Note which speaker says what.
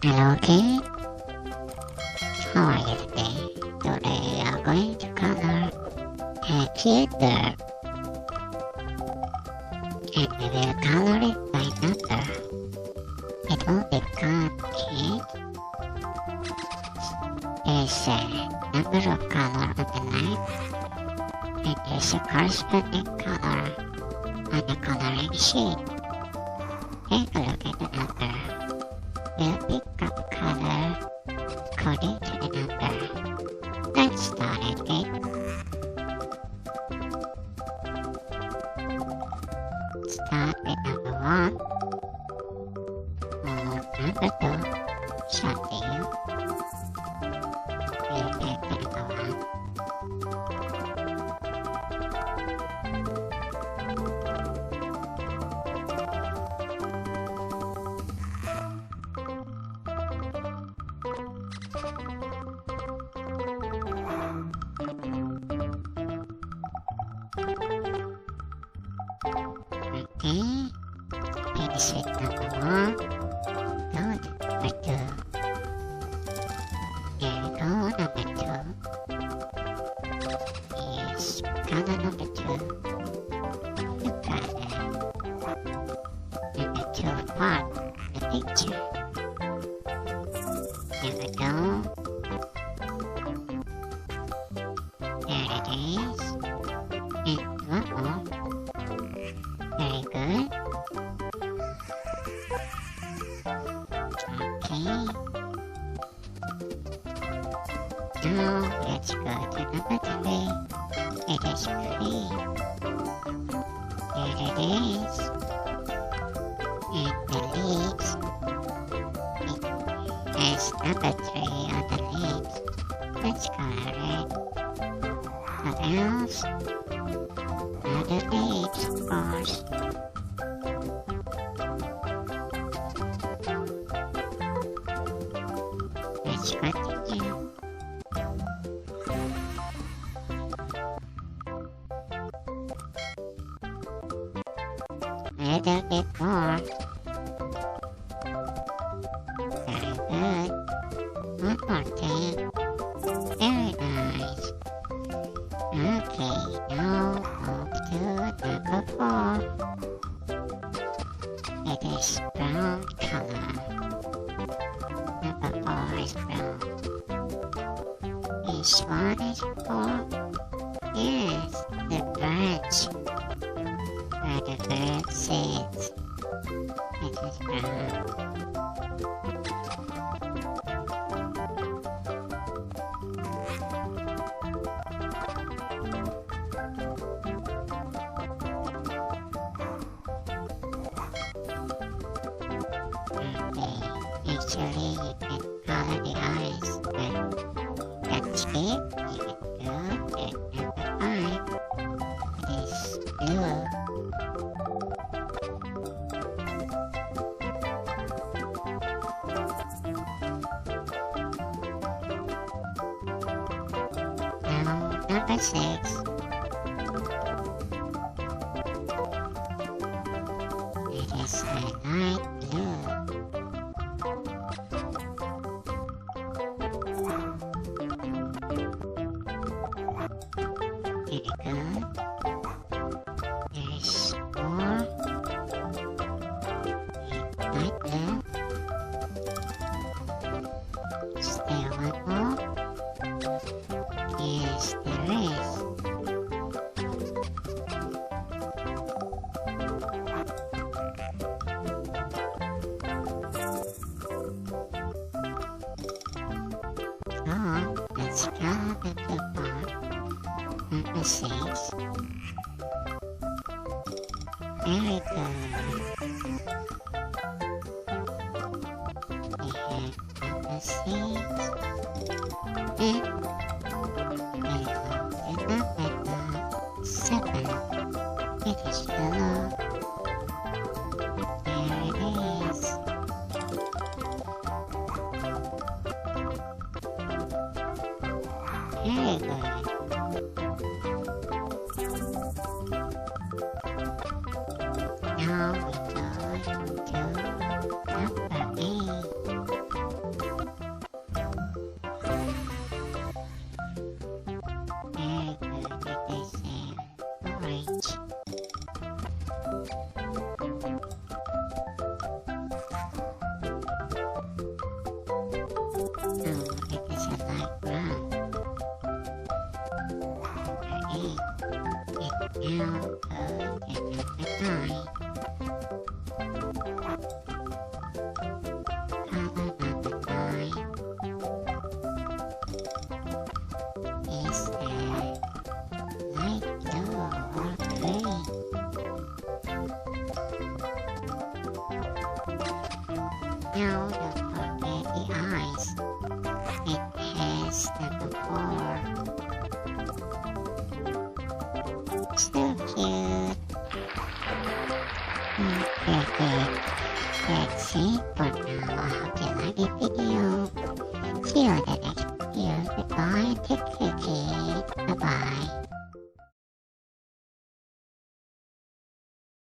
Speaker 1: Hello kid, how are you today? Today we are going to color a cutter and we will color it by number. It will be called kid. There's a number of color on the line and there's a corresponding color on the coloring sheet. Take a look at the number. We'll pick up color according to the number. Let's start it, okay? Start with number 1 or number 2. It's up to you. We'll pick the number 1. Okay, finish with number 1. Go number 2. Here we go, number 2. Yes, color number 2. Look at number 2 part of the picture. Here we go. There it is. And one more. Very good. Okay. Now let's go to number 3. It is green. There it is. And the leaves. It has number 3 on the leaves. Let's color it. What else? Other leaves, of course. Let's continue. A little bit more. Very good. One more thing. Very nice. Okay, now move to number 4. It is brown color. Number 4 is brown. This one is for, yes, the branch where the bird sits. It is brown. Actually, you can color the eyes, but that's it. You can go to number 5. It is blue. Now, number 6. It is a light blue. Very good. There's more. Light blue. Still one more. Yes, there is. So, let's color the blue part. Number 6. Very good. We have number 6. And we go to number 7. It is yellow. There it is. Very good. Now we go to number 8. Now go to number 9. Color number 9 is light blue or green. Now don't forget the eyes. It has number 4. So cute. Okay, that's it for now. I hope you like the video. See you on the next video. Goodbye and take care.